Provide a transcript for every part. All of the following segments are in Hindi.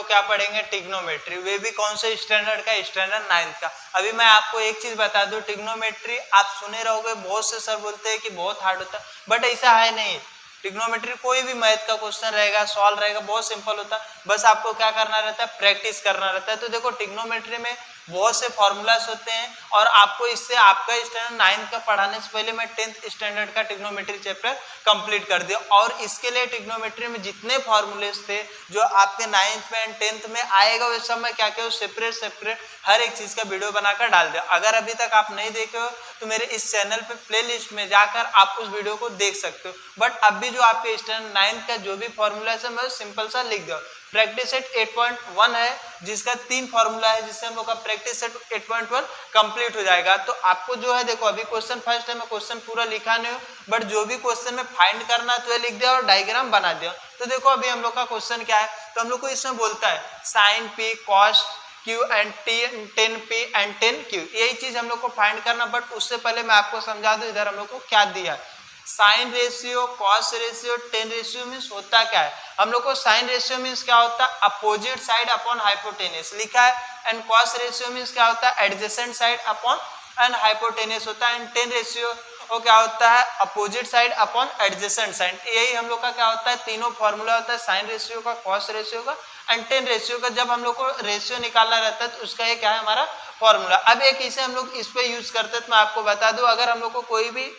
क्या पढ़ेंगे, ट्रिग्नोमेट्री, वे भी कौन से स्टैंडर्ड का, स्टैंडर्ड 9th का। अभी मैं आपको एक चीज बता दूं, ट्रिग्नोमेट्री आप सुने रहोगे, बहुत से सर बोलते हैं कि बहुत हार्ड होता है, बट ऐसा है नहीं। ट्रिग्नोमेट्री कोई भी मैथ का क्वेश्चन रहेगा, सॉल्व रहेगा, बहुत सिंपल होता है, बस आपको क्या करना रहता है, प्रैक्टिस करना रहता है। तो देखो ट्रिग्नोमेट्री में बहुत से फॉर्मूलास होते हैं और आपको इससे आपका स्टैंडर्ड 9th का पढ़ाने से पहले मैं 10th स्टैंडर्ड का ट्रिग्नोमेट्री चैप्टर कंप्लीट कर दिया। और इसके लिए ट्रिग्नोमेट्री में जितने फॉर्मूलेस थे जो आपके 9th में एंड 10th में आएगा, वे सब मैं क्या क्या सेपरेट हर एक चीज का वीडियो बनाकर डाल दिया। अगर अभी तक आप नहीं देखे हो तो मेरे इस चैनल पे प्लेलिस्ट में जाकर आप उस वीडियो को देख सकते हो। बट अभी जो आपके स्टैंडर्ड 9th का जो भी फॉर्मूला है मैं सिंपल सा लिख दिया। प्रैक्टिस सेट 8.1 है जिसका 3 फॉर्मूला है, जिससे हम लोग का प्रैक्टिस सेट 8.1 कंप्लीट हो जाएगा। तो आपको जो है देखो, अभी क्वेश्चन फर्स्ट है, मैं क्वेश्चन पूरा लिखा नहीं हूँ, बट जो भी क्वेश्चन में फाइंड करना तो लिख दिया और डायग्राम बना दिया। तो देखो अभी हम लोग का क्वेश्चन क्या है, तो हम लोग को इसमें बोलता है sine P cos Q and tan P and tan Q, यही चीज हम लोग को फाइंड करना। बट उससे पहले मैं आपको समझा दूं इधर हम लोग को क्या दिया है। Sine ratio, cos ratio, ten ratio means होता क्या है, हम लोग को साइन रेशियो मीन्स क्या होता है, अपोजिट साइड अपॉन हाइपोटेनियस लिखा है। एंड कॉस रेशियो मीन्स क्या होता है, adjacent side upon and hypotenuse होता है। एंड टेन रेशियो वो क्या होता है, opposite side upon adjacent side. यही हम लोग का क्या होता है, तीनों फॉर्मूला होता है, साइन रेशियो का, कॉस रेशियो का एंड टेन रेशियो का। जब हम लोग को रेशियो निकालना रहता है तो उसका ये क्या है हमारा फॉर्मूला। अब एक इसे हम लोग इस पे यूज करते हैं, तो मैं आपको बता दूं, अगर हम लोग को कोई भी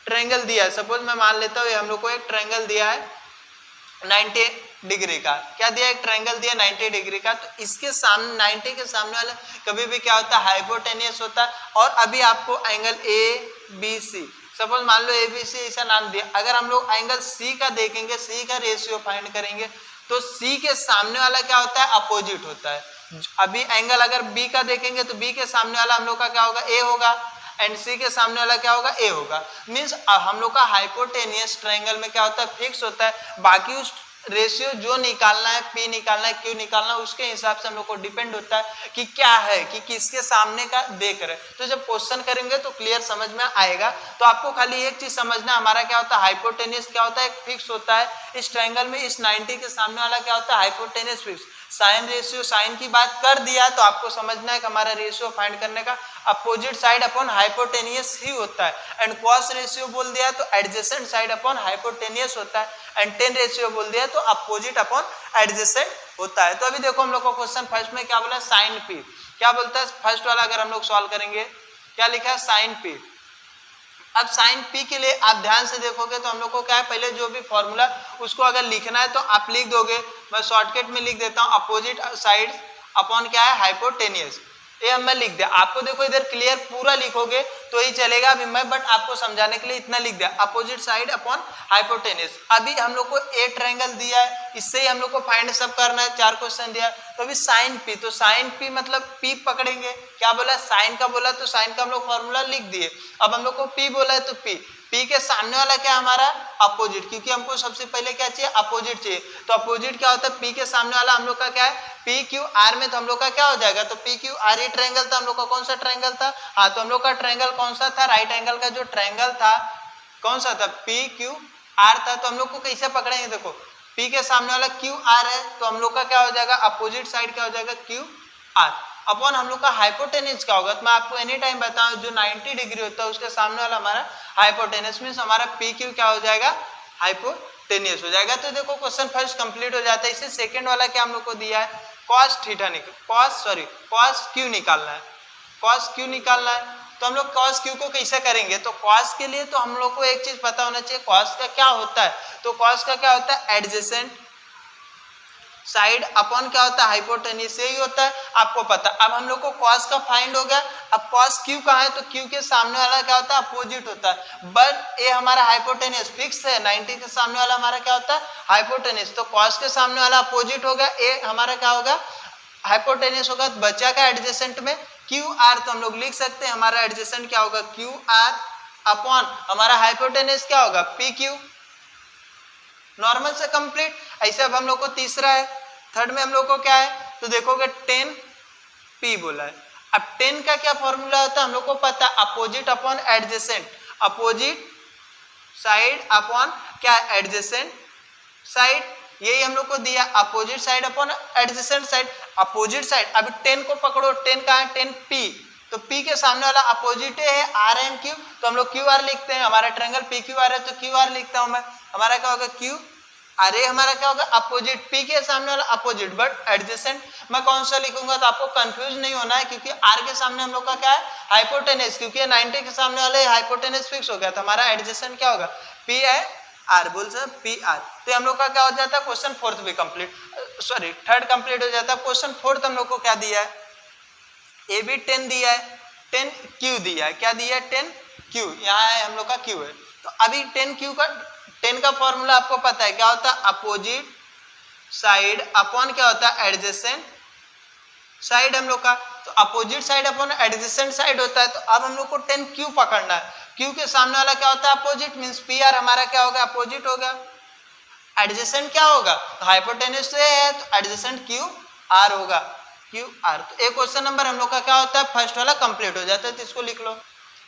ट्रायंगल दिया है, सपोज मैं मान लेता हूँ हम लोग को एक ट्रायंगल दिया है 90 डिग्री का, क्या दिया, एक ट्रायंगल दिया 90 डिग्री का, तो इसके सामने 90 के सामने वाला कभी भी क्या होता है, हाइपोटेनियस होता है। और अभी आपको angle A B C, suppose मान लो ए बी सी ऐसा नाम दिया, अगर हम लोग एंगल सी का देखेंगे, सी का रेशियो फाइंड करेंगे, तो सी के सामने वाला क्या होता है, अपोजिट होता है। अभी एंगल अगर बी का देखेंगे तो बी के सामने वाला हम लोग का क्या होगा, ए होगा, एंड सी के सामने वाला क्या होगा, ए होगा। मींस हम लोग का हाइपोटेनियस ट्रायंगल में क्या होता है, फिक्स होता है। बाकी उस रेशियो जो निकालना है, पी निकालना है, क्यू निकालना है, उसके हिसाब से हम लोग को डिपेंड होता है कि क्या है, कि किसके सामने का देख रहे। तो जब क्वेश्चन करेंगे तो क्लियर समझ में आएगा। तो आपको खाली एक चीज समझना, हमारा क्या होता है, हाइपोटेनियस क्या होता है, एक फिक्स होता है। इस ट्रायंगल में इस 90 के सामने वाला क्या होता है, hypotenuse fix. Sine ratio, sine की बात कर दिया तो आपको समझना है कि हमारा रेशियो फाइंड करने का अपोजिट साइड अपॉन हाइपोटेनियस ही होता है। एंड कॉस रेशियो बोल दिया तो एडजेसेंट साइड अपॉन हाइपोटेनियस होता है। एंड टेन रेशियो बोल दिया तो अपोजिट अपॉन एडजेसेंट होता है। तो अभी देखो हम लोग को क्वेश्चन फर्स्ट में क्या बोला, साइन पी, क्या बोलता है फर्स्ट वाला, अगर हम लोग सॉल्व करेंगे क्या लिखा है, साइन पी। अब साइन पी के लिए आप ध्यान से देखोगे तो हम लोग को क्या है, पहले जो भी फॉर्मूला उसको अगर लिखना है तो आप लिख दोगे, मैं शॉर्टकट में लिख देता हूं, अपोजिट साइड अपॉन क्या है, हाइपोटेनियस। ये हम मैं लिख दिया, आपको देखो इधर क्लियर पूरा लिखोगे तो ही चलेगा अभी मैं, बट आपको समझाने के लिए इतना लिख दिया, अपोजिट साइड अपॉन हाइपोटेनियस। अभी हम लोग को ए ट्रायंगल दिया है, इससे ही हम लोग को फाइंड सब करना है, 4 क्वेश्चन दिया। तो अभी साइन पी, तो साइन पी मतलब पी पकड़ेंगे, क्या बोला, साइन का बोला तो साइन का हम लोग फॉर्मूला लिख दिए। अब हम लोग को पी बोला है तो पी के सामने वाला क्या हमारा, अपोजिट, क्योंकि हमको सबसे पहले क्या चाहिए, अपोजिट चाहिए। तो अपोजिट क्या होता है, पी के सामने वाला हम लोग का क्या है, पी क्यू आर में, तो हम लोग का क्या हो जाएगा, तो पी क्यू आर ही ट्रायंगल था, हम लोग का कौन सा ट्रायंगल था, हाँ तो हम लोग का ट्रायंगल कौन सा था, राइट एंगल का जो ट्रायंगल था कौन सा था, पी क्यू आर था। तो हम लोग को कैसे पकड़ेंगे, देखो पी के सामने वाला क्यू आर है तो हम लोग का क्या हो जाएगा, अपोजिट साइड क्या हो जाएगा, क्यू आर अपॉन हम लोग का हाइपोटेनियस क्या होगा। तो मैं आपको एनी टाइम बताऊं, जो 90 डिग्री होता है उसके सामने वाला हमारा हाइपोटेनियस, मींस हमारा पी क्यू क्या हो जाएगा, हाइपोटेनियस हो जाएगा। तो देखो क्वेश्चन फर्स्ट कंप्लीट हो जाता है। इससे सेकंड वाला क्या हम लोग को दिया है, कॉस थीटा कॉस क्यू निकालना है, कॉस क्यू निकालना है। तो हम लोग कॉस क्यू को कैसे करेंगे, तो कॉस के लिए तो हम लोग को एक चीज पता होना चाहिए, कॉस का क्या होता है, तो कॉस का क्या होता है, एडजेसेंट साइड अपॉन क्या होता है, हाइपोटेनियस, यही होता है आपको पता। अब हम लोग को कॉस का फाइंड हो गया, अब कॉस क्यू कहाँ है, तो क्यू के सामने वाला क्या होता है, अपोजिट होता है। बट ये हमारा हाइपोटेनियस फिक्स है, 90 के सामने वाला हमारा क्या होता है, हाइपोटेनियस। तो कॉस के सामने वाला अपोजिट होगा, ए हमारा क्या होगा, हाइपोटेनियस होगा। तो बचा का एडजेसेंट में क्यू आर, तो हम लोग लिख सकते हैं हमारा एडजेसेंट क्या होगा, क्यू आर अपॉन हमारा हाइपोटेनियस क्या होगा, पी क्यू। नॉर्मल से कंप्लीट। ऐसे अब हम लोग को तीसरा है, थर्ड में हम लोग को क्या है, तो देखोगे 10 पी बोला है। अब 10 का क्या फॉर्मूला होता है हम लोग को पता, opposite upon adjacent, opposite side upon क्या, एडजेसेंट साइड। यही हम लोग को दिया opposite side upon adjacent side. Opposite side, अभी 10 को पकड़ो, 10 कहाँ है, 10 P, तो P के सामने वाला अपोजिट है R एंड Q, तो हम लोग QR लिखते हैं। हमारा ट्रायंगल PQR है तो QR लिखता हूं मैं। हमारा क्या होगा Q, अरे हमारा क्या होगा अपोजिट, P के सामने वाला अपोजिट, बट एडजेसेंट मैं कौन सा लिखूंगा तो आपको कंफ्यूज नहीं होना है, क्योंकि R के सामने हम लोग का क्या है हाइपोटेनस, क्योंकि 90 के सामने वाले हाइपोटेनस फिक्स हो गया था। हमारा एडजेसेंट क्या होगा P है R, बोल सर PR, तो हम लोग का क्या हो जाता है क्वेश्चन फोर्थ भी कंप्लीट, सॉरी थर्ड कंप्लीट हो जाता है। क्वेश्चन फोर्थ हम लोग को क्या दिया है, ए भी 10 दिया है, 10 Q दिया है, क्या दिया है 10 Q, यहाँ है हम लोग का Q है। तो अभी 10 का फॉर्मूला आपको पता है क्या होता है, अपोजिट साइड अपॉन क्या होता है एडजेसेंट साइड हम लोग का, तो opposite side upon adjacent side होता है। तो अब हम लोग को 10 Q पकड़ना है, Q के सामने वाला क्या होता है अपोजिट, मींस PR हमारा क्या होगा अपोजिट होगा। एडजेसेंट क्या होगा, तो हाइपोटेनस से है तो एडजेसेंट QR होगा, QR। तो एक क्वेश्चन नंबर हम लोग का क्या होता है फर्स्ट वाला कंप्लीट हो जाता है, तो इसको लिख लो।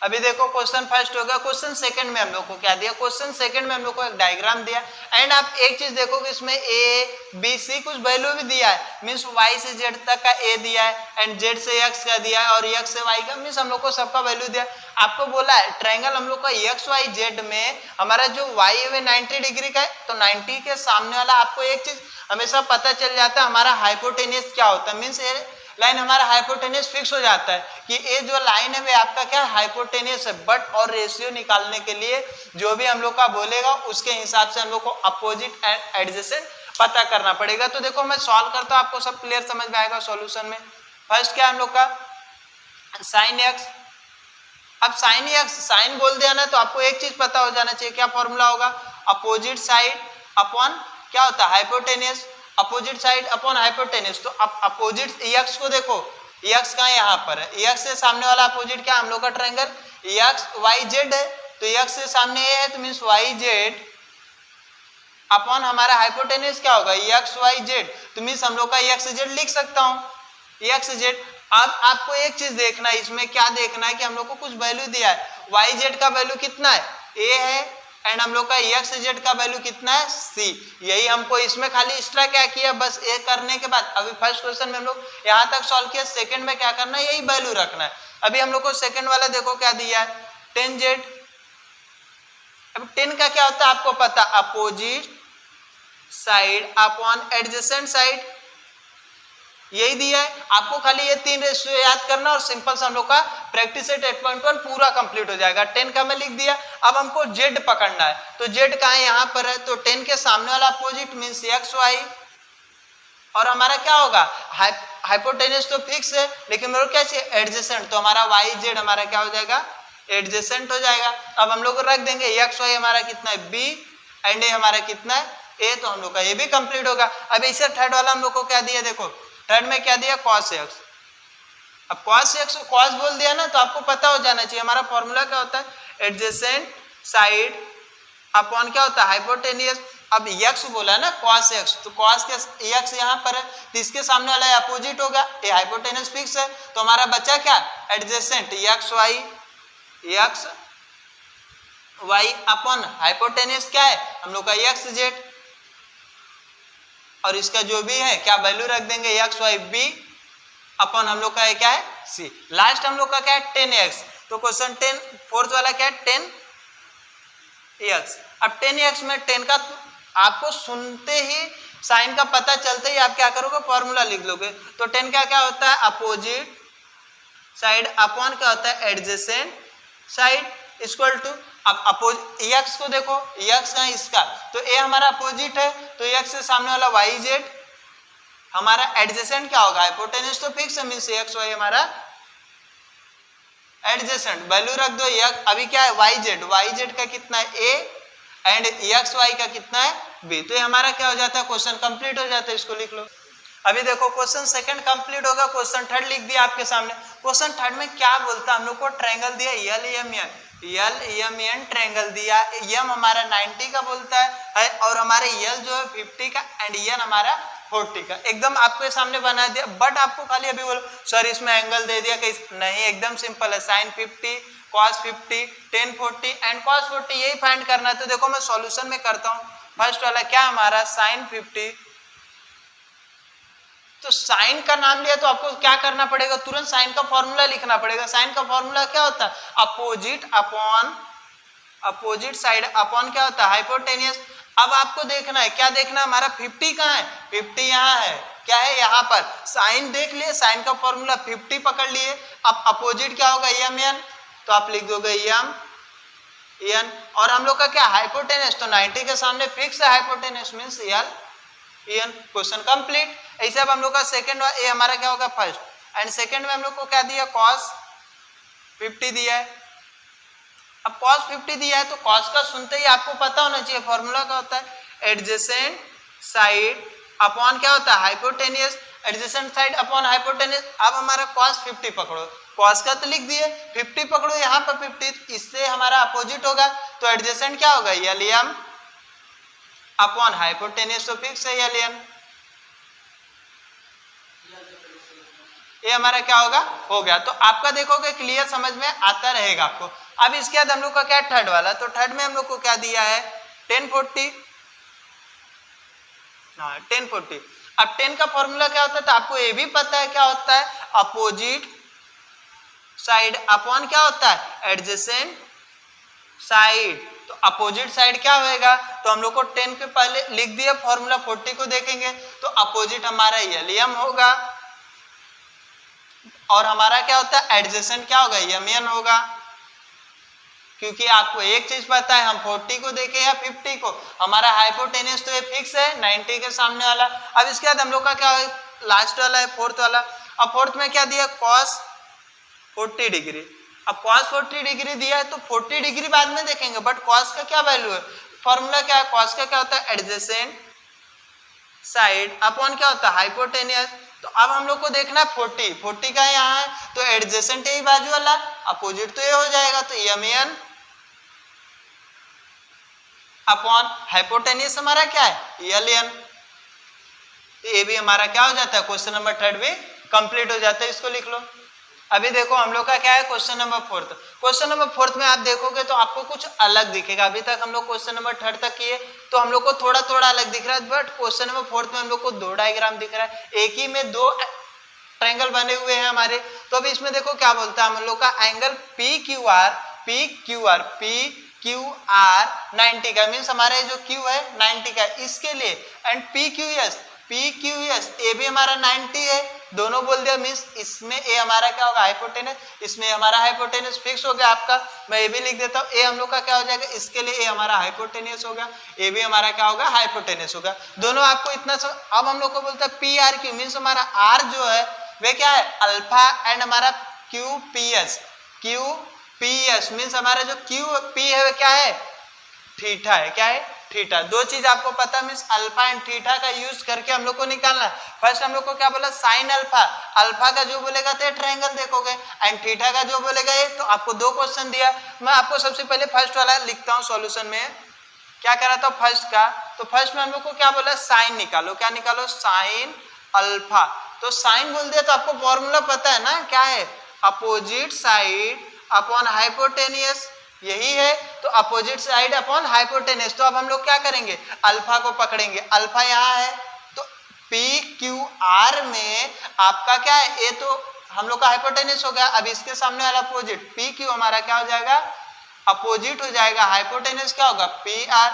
अभी देखो क्वेश्चन फर्स्ट होगा। क्वेश्चन सेकंड में हम लोग को क्या दिया, क्वेश्चन सेकंड में हम लोग को एक डायग्राम दिया, एंड आप एक चीज देखोगे इसमें A B C कुछ वैल्यू भी दिया है, मींस Y से Z तक का A दिया है, एंड Z से X का दिया है, और X से Y का, मींस हम लोग को सबका वैल्यू दिया। आपको बोला है ट्रायंगल हम लोग का XYZ में हमारा जो Y है 90 डिग्री का है, तो 90 के सामने वाला आपको एक चीज हमेशा पता चल जाता है हमारा हाइपोटेनस क्या होता है, मींस लाइन हमारा हाइपोटेनस फिक्स हो जाता है कि ये जो लाइन है वे आपका क्या हाइपोटेनस है। बट और रेशियो निकालने के लिए जो भी हम लोग का बोलेगा उसके हिसाब से हम लोग को अपोजिट एंड एडजेसेंट पता करना पड़ेगा। तो देखो मैं सॉल्व करता हूं, आपको सब क्लियर समझ में आएगा सॉल्यूशन में। फर्स्ट क्या हम लोग का साइन एक्स, अब साइन एक्स साइन बोल दिया ना तो आपको एक चीज पता हो जाना चाहिए, क्या फॉर्मूला होगा अपोजिट साइड अपॉन क्या होता है hypotenuse, opposite side upon hypotenuse. तो अब अपोजिट एक्स को देखो, एक्स कहाँ यहाँ पर है, एक्स से सामने वाला अपोजिट क्या हम लोग का ट्रायंगल एक्स वाई जेड है, तो एक्स से सामने ये है तो मींस वाई जेड अपॉन हमारा हाइपोटेनस क्या होगा एक्स वाई जेड, तो मींस हम लोग का एक्स जेड लिख सकता हूँ एक्स जेड। अब आपको एक चीज देखना है, इसमें क्या देखना है कि हम लोग को कुछ वैल्यू दिया है, वाई जेड का वैल्यू कितना है ए है, एंड हम लोग का एक्स जेड का वैल्यू कितना है सी। यही हमको इसमें खाली एक्स्ट्रा क्या किया, बस ये करने के बाद अभी फर्स्ट क्वेश्चन में हम लोग यहाँ तक सॉल्व किया, सेकंड में क्या करना है यही वैल्यू रखना है। अभी हम लोग को सेकंड वाला देखो क्या दिया है 10z। अब 10 का क्या होता है आपको पता, opposite side upon adjacent side, यही दिया है आपको। खाली ये 3 रेशियो याद करना और सिंपल सा हम लोग का प्रैक्टिस एट 8.1 पूरा कंप्लीट हो जाएगा। 10 का मैं लिख दिया। अब हमको z पकड़ना है, तो z कहाँ है यहाँ पर है, तो 10 के सामने वाला अपोजिट मींस एक्स वाई, और हमारा क्या होगा हाइपोटेनस तो फिक्स है, लेकिन मेरे को क्या चाहिए एडजेसेंट, तो हमारा वाई जेड हमारा क्या हो जाएगा एडजेसेंट हो जाएगा। अब हम लोग रख देंगे एक्स वाई हमारा कितना है बी, एंड ए हमारा कितना है ए, तो हम लोग का ये भी कंप्लीट होगा। अब इसे थर्ड वाला हम लोग को क्या दिया, देखो थर्ड में क्या दिया cos x। अब cos x को cos बोल दिया ना तो आपको पता हो जाना चाहिए हमारा फॉर्मूला क्या होता है एडजेसेंट साइड अपॉन क्या होता है हाइपोटेनियस। अब x बोला है ना cos x, तो cos के x यहाँ पर है तो इसके सामने वाला अपोजिट होगा, ये हाइपोटेनस फिक्स है, तो हमारा बचा क्या adjacent x y upon hypotenuse क्या है हम लोग का x z, और इसका जो भी है क्या वैल्यू रख देंगे एक्स वाई बी अपॉन हम लोग का क्या है सी। लास्ट हम लोग का क्या है 10x, तो क्वेश्चन 10 फोर्थ वाला क्या है 10x। अब 10x में 10 का आपको सुनते ही साइन का पता चलते ही आप क्या करोगे फॉर्मूला लिख लोगे। तो 10 का क्या होता है अपोजिट साइड अपॉन क्या होता है एडजेसेंट साइड इक्वल टू, अब अपोजिट एक्स को देखो एक्स है इसका, तो ए हमारा अपोजिट है तो एक्स से सामने वाला वाई जेड, हमारा एडजेसेंट क्या होगा हाइपोटेनस तो फिक्स है मींस एक्स वाई हमारा एडजेसेंट, वैल्यू रख दो एक्स। अभी क्या है वाई जेड का कितना है ए, एंड एक्स वाई का कितना है बी, तो ये हमारा क्या हो जाता है क्वेश्चन कंप्लीट हो जाता है, इसको लिख लो। अभी देखो क्वेश्चन सेकंड कंप्लीट होगा, क्वेश्चन थर्ड लिख दिया आपके सामने। क्वेश्चन थर्ड में क्या बोलता है हम लोग को ट्रायंगल दिया एल एम एन ट्रायंगल दिया, एम हमारा 90 का बोलता है और हमारे एल जो है 50 का एंड एन हमारा 40 का, एकदम आपके सामने बना दिया। बट आपको खाली अभी बोलो सर इसमें एंगल दे दिया कहीं, नहीं एकदम सिंपल है, sine 50 cos 50 tan 40 and cos 40 यही फाइंड करना है। तो देखो मैं सॉल्यूशन में करता हूँ, फर्स्ट वाला क्या हमारा साइन 50, तो साइन का नाम लिया तो आपको क्या करना पड़ेगा, तुरंत साइन का फॉर्मूला लिखना पड़ेगा। साइन का फॉर्मूला क्या होता है, opposite upon opposite side upon क्या होता है, हाइपोटेनियस। अब आपको देखना है, क्या देखना है, हमारा 50 कहाँ है, 50 यहाँ है, क्या है यहाँ पर, साइन देख लिए, साइन का फॉर्मूला 50 पकड़ लिए। अब अपोजिट क्या होगा, एम एन, तो आप लिख दोगे एम एन, और हम लोग का क्या हाइपोटेनस, तो 90 के सामने फिक्स है hypotenuse means L N. Question complete. ऐसे अब हम लोग का सेकंड, ये हमारा क्या होगा फर्स्ट, एंड सेकंड में हम लोग को क्या दिया, कॉस 50 दिया है। अब cos 50 दिया है तो cos का सुनते ही आपको पता होना चाहिए फॉर्मूला क्या होता है, एडजेसेंट साइड अपॉन क्या होता है, hypotenuse, adjacent side upon hypotenuse. अब हमारा cos 50 पकड़ो, cos का तो लिख दिए, 50 पकड़ो यहाँ पर 50, इससे हमारा अपोजिट होगा, तो एडजेसेंट क्या होगा, एलियम अपॉन हाइपोटेनियस, तो फिक्स है एलियम, ये हमारा क्या होगा, हो गया। तो आपका देखोगे क्लियर समझ में आता रहेगा आपको। अब इसके बाद हम लोग का क्या थर्ड वाला, तो थर्ड में हम लोग को क्या दिया है 1040, हाँ 1040। अब 10 का फॉर्मूला क्या होता है, तो आपको ये भी पता है क्या होता है, अपोजिट साइड अपॉन क्या होता है, एडजेसेंट साइड। तो अपोजिट साइड क्या होएगा, तो हम लोग को 10 के पहले लिख दिया फॉर्मूला, 40 को देखेंगे तो अपोजिट हमारा एलियम होगा, और हमारा क्या होता है एडजेसेंट क्या होगा, एम होगा। क्योंकि आपको एक चीज पता है, हम 40 को देखें या 50 को, हमारा हाइपोटेनियस तो ये फिक्स है 90 के सामने वाला। अब इसके बाद हम लोग का क्या है, लास्ट वाला है फोर्थ वाला। अब फोर्थ में क्या दिया, cos 40 डिग्री। अब cos 40 डिग्री दिया है तो 40 डिग्री बाद में देखेंगे, बट cos का क्या वैल्यू है, फॉर्मूला क्या है, cos का क्या होता है, एडजेसेंट साइड अपॉन क्या होता है, हाइपोटेनियस। तो अब हम लोग को देखना है 40 का यहाँ है, तो एडजेसेंट यही बाजू वाला, अपोजिट तो ये हो जाएगा, तो एम एन अपॉन हाइपोटेनियस हमारा क्या है, एल एन। तो ये भी हमारा क्या हो जाता है, क्वेश्चन नंबर थर्ड भी कंप्लीट हो जाता है, इसको लिख लो। अभी देखो हम लोग का क्या है, question number fourth. Question number fourth में आप देखोगे तो आपको कुछ अलग दिखेगा। अभी तक हम लोग क्वेश्चन नंबर थर्ड तक किए तो हम लोग को थोड़ा थोड़ा अलग दिख रहा है, बट क्वेश्चन नंबर फोर्थ में हम लोग को दो डायग्राम दिख रहा है, एक ही में दो ट्रायंगल बने हुए हैं हमारे। तो अभी इसमें देखो क्या बोलता है, हम लोग का एंगल पी क्यू आर 90 का, मीन्स हमारा जो क्यू है 90 का, इसके लिए, and P Q S A भी हमारा 90 है, दोनों बोल दिया, मीन्स इसमें ए हमारा क्या होगा, हाइपोटेनस, इसमें हमारा हाइपोटेनस फिक्स हो गया आपका। मैं ये भी लिख देता हूँ, ए हम लोग का क्या हो जाएगा, इसके लिए ए हमारा हाइपोटेनस होगा, ए भी हमारा क्या होगा, हाइपोटेनस होगा, दोनों आपको इतना अब हम लोग को बोलता है पी आर क्यू, मीन्स हमारा आर जो है वे क्या है अल्फा, एंड हमारा क्यू पी एस मीन्स हमारा जो क्यू पी है क्या है, थीटा है, क्या है, थीटा। दो चीज आपको पता, मीन्स अल्फा एंड थीटा का यूज करके हम लोग को निकालना है। फर्स्ट हम लोग को क्या बोला, साइन अल्फा, अल्फा का जो बोलेगा तो ट्रायंगल देखोगे, एंड थीटा का जो बोलेगा ये, तो आपको दो क्वेश्चन दिया। मैं आपको सबसे पहले फर्स्ट वाला लिखता हूँ सॉल्यूशन में, क्या करा था फर्स्ट का, तो फर्स्ट में हम लोग को क्या बोला, साइन निकालो, क्या निकालो, साइन अल्फा। तो साइन बोल दिया तो आपको फॉर्मूला पता है ना, क्या है, अपोजिट साइड अपॉन हाइपोटेनियस, यही है, तो अपोजिट साइड अपॉन हाइपोटेनस। तो अब हम लोग क्या करेंगे, अल्फा को पकड़ेंगे, अल्फा यहाँ है, तो पी क्यू आर में आपका क्या है, ये तो हम लोग का हाइपोटेनस हो गया। अब इसके सामने वाला अपोजिट पी क्यू हमारा क्या हो जाएगा, अपोजिट हो जाएगा, हाइपोटेनस क्या होगा, P R,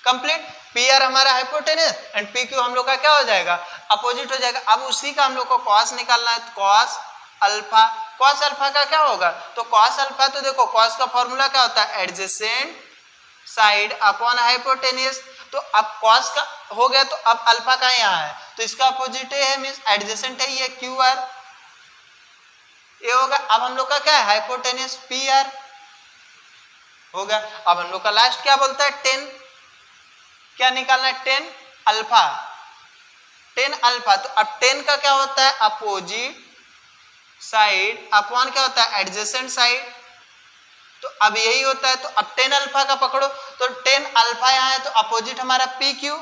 complete. P R हमारा हाइपोटेनस एंड पी क्यू हम लोग का क्या हो जाएगा, अपोजिट हो जाएगा। अब उसी का हम लोग को कॉस निकालना है, कॉस अल्फा, कॉस अल्फा का क्या होगा, तो कॉस अल्फा, तो देखो कॉस का फॉर्मूला क्या होता है, एडजेसेंट साइड अपॉन हाइपोटेनियस। तो अब कॉस का हो गया, तो अब अल्फा का यहाँ है, तो इसका अपोजिट है, मींस एडजेसेंट है ये क्यू आर, ये होगा। अब हम लोग का क्या है, हाइपोटेनियस पी आर होगा। अब हम लोग का लास्ट क्या बोलता है, 10, क्या निकालना है, 10 अल्फा, 10 अल्फा। तो अब 10 का क्या होता है, अपोजिट साइड अपॉन क्या होता है, एडजेसेंट साइड, तो अब यही होता है। तो अब 10 अल्फा का पकड़ो, तो 10 अल्फा यहाँ है, तो अपोजिट हमारा पी क्यू,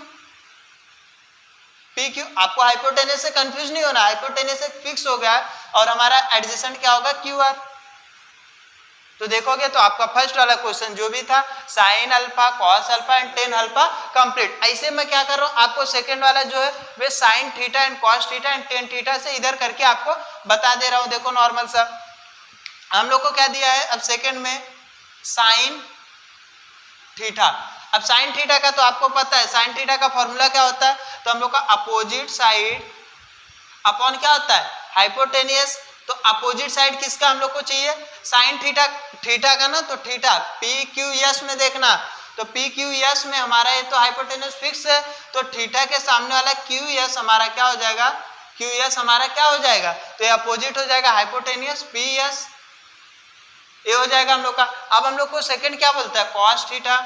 आपको हाइपोटेनस से कंफ्यूज नहीं होना, हाइपोटेनस से फिक्स हो गया, और हमारा एडजेसेंट क्या होगा, क्यू आर। तो देखोगे तो आपका फर्स्ट वाला क्वेश्चन जो भी था sine alpha cos alpha and tan alpha complete. ऐसे मैं क्या कर रहा हूँ आपको सेकंड वाला जो है वे sine theta and cos theta and tan theta से इधर करके आपको बता दे रहा हूँ। देखो नॉर्मल सा हम लोग को क्या दिया है अब सेकंड में साइन थीटा। अब साइन थीटा का तो आपको पता है साइन थीटा का फॉर्मूला क्या होता है, तो हम लोग का अपोजिट साइड अपॉन क्या होता है हाइपोटेनियस। तो अपोजिट साइड किसका हम लोग को चाहिए साइन थीटा, थीटा का ना, तो थीटा पी क्यू एस में देखना, तो पी क्यू एस में हमारा ये तो हाइपोटेनियस फिक्स है, तो थीटा के सामने वाला क्यू एस हमारा क्या हो जाएगा, क्यू एस हमारा क्या हो जाएगा, तो ये अपोजिट हो जाएगा हाइपोटेनियस पी एस, ये हो जाएगा हम लोग का। अब हम लोग को सेकंड क्या बोलता है कॉस थीटा।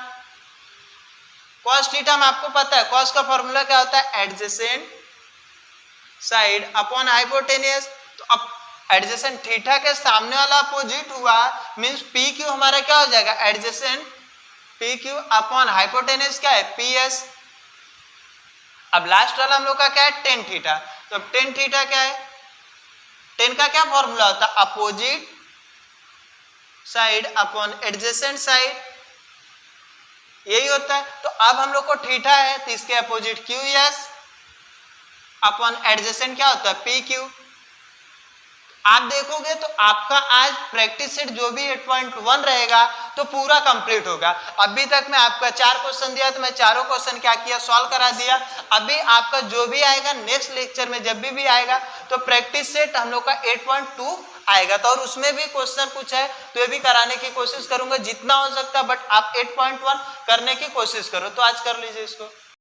कॉस थीटा में आपको पता है कॉस का फॉर्मूला क्या होता है एडजेसेंट साइड अपॉन हाइपोटेनियस। तो अब एडजेसेंट थीटा के सामने वाला अपोजिट हुआ मींस पी क्यू हमारा क्या हो जाएगा adjacent P Q upon hypotenuse क्या है पी एस। अब लास्ट वाला हम लोग का क्या है टेन थीटा। तो अब टेन थीटा क्या है, टेन का क्या फॉर्मूला होता है opposite side upon adjacent side, यही होता है। तो अब हम लोग को थीटा है तो इसके opposite Q S upon adjacent क्या होता है पी क्यू। आप देखोगे तो आपका आज प्रैक्टिस सेट जो भी 8.1 रहेगा तो पूरा कंप्लीट होगा। अभी तक मैं आपका 4 क्वेश्चन दिया तो मैं चारों क्वेश्चन क्या किया सॉल्व करा दिया। अभी आपका जो भी आएगा नेक्स्ट लेक्चर में जब भी आएगा तो प्रैक्टिस सेट हम लोग का 8.2 आएगा, तो और उसमें भी क्वेश्चन कुछ है तो ये भी कराने की कोशिश करूंगा जितना हो सकता, बट आप 8.1 करने की कोशिश करो। तो आज कर लीजिए इसको।